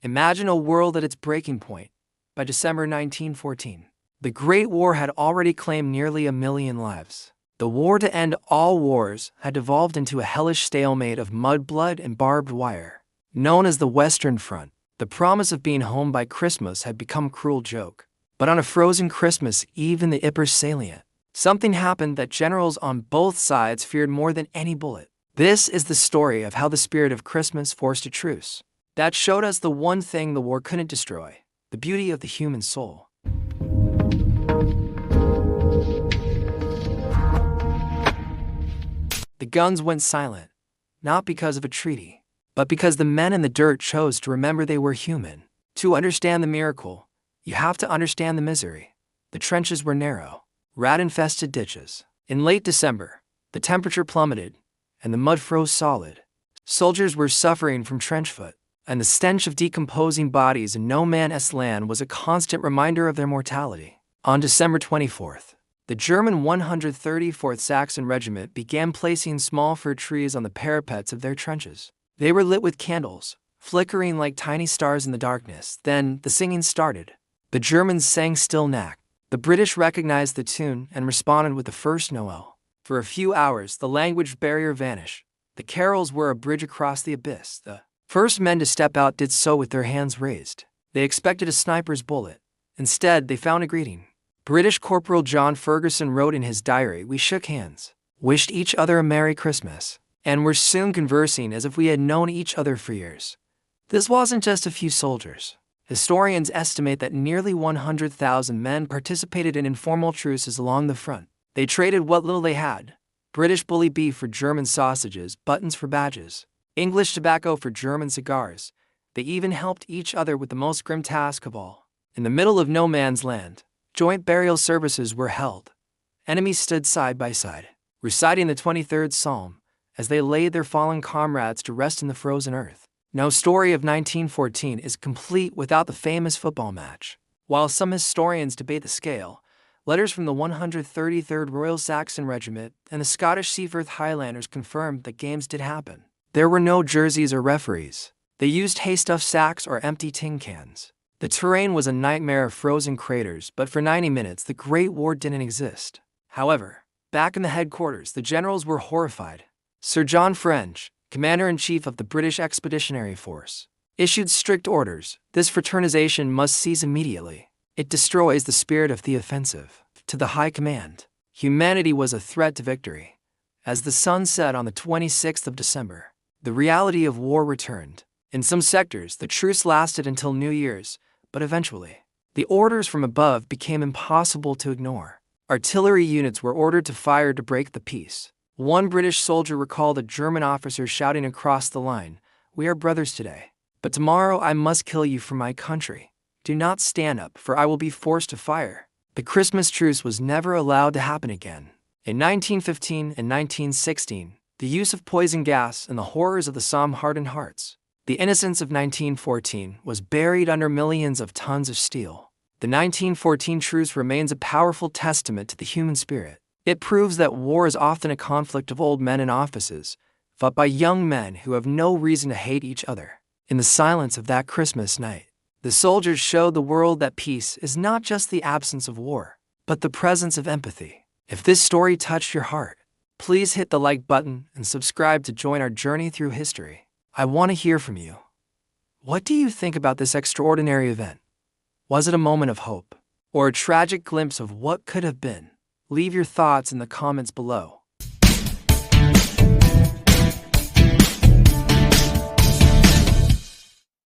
Imagine a world at its breaking point. By December 1914, the Great War had already claimed nearly 1 million lives. The war to end all wars had devolved into a hellish stalemate of mudblood and barbed wire. Known as the Western Front, the promise of being home by Christmas had become a cruel joke. But on a frozen Christmas Eve in the Ypres salient, something happened that generals on both sides feared more than any bullet. This is the story of how the spirit of Christmas forced a truce that showed us the one thing the war couldn't destroy: the beauty of the human soul. The guns went silent, not because of a treaty, but because the men in the dirt chose to remember they were human. To understand the miracle, you have to understand the misery. The trenches were narrow, rat-infested ditches. In late December, the temperature plummeted, and the mud froze solid. Soldiers were suffering from trench foot, and the stench of decomposing bodies in no man's land was a constant reminder of their mortality. On December 24th, the German 134th Saxon Regiment began placing small fir trees on the parapets of their trenches. They were lit with candles, flickering like tiny stars in the darkness. Then the singing started. The Germans sang Still Nacht. The British recognized the tune and responded with the first Noel. For a few hours, the language barrier vanished. The carols were a bridge across the abyss. The first men to step out did so with their hands raised. They expected a sniper's bullet. Instead, they found a greeting. British Corporal John Ferguson wrote in his diary, "We shook hands, wished each other a Merry Christmas, and were soon conversing as if we had known each other for years." This wasn't just a few soldiers. Historians estimate that nearly 100,000 men participated in informal truces along the front. They traded what little they had: British bully beef for German sausages, buttons for badges, English tobacco for German cigars. They even helped each other with the most grim task of all. In the middle of no man's land, joint burial services were held. Enemies stood side by side, reciting the 23rd Psalm as they laid their fallen comrades to rest in the frozen earth. No story of 1914 is complete without the famous football match. While some historians debate the scale, letters from the 133rd Royal Saxon Regiment and the Scottish Seaforth Highlanders confirmed that games did happen. There were no jerseys or referees. They used hay-stuffed sacks or empty tin cans. The terrain was a nightmare of frozen craters, but for 90 minutes the Great War didn't exist. However, back in the headquarters, the generals were horrified. Sir John French, Commander-in-Chief of the British Expeditionary Force, issued strict orders. This fraternization must cease immediately. It destroys the spirit of the offensive. To the High Command, humanity was a threat to victory. As the sun set on the 26th of December, the reality of war returned. In some sectors, the truce lasted until New Year's, but eventually, the orders from above became impossible to ignore. Artillery units were ordered to fire to break the peace. One British soldier recalled a German officer shouting across the line, "We are brothers today, but tomorrow I must kill you for my country. Do not stand up, for I will be forced to fire." The Christmas truce was never allowed to happen again. In 1915 and 1916, the use of poison gas and the horrors of the Somme hardened hearts. The innocence of 1914 was buried under millions of tons of steel. The 1914 truce remains a powerful testament to the human spirit. It proves that war is often a conflict of old men in offices, fought by young men who have no reason to hate each other. In the silence of that Christmas night, the soldiers showed the world that peace is not just the absence of war, but the presence of empathy. If this story touched your heart, please hit the like button and subscribe to join our journey through history. I want to hear from you. What do you think about this extraordinary event? Was it a moment of hope, or a tragic glimpse of what could have been? Leave your thoughts in the comments below.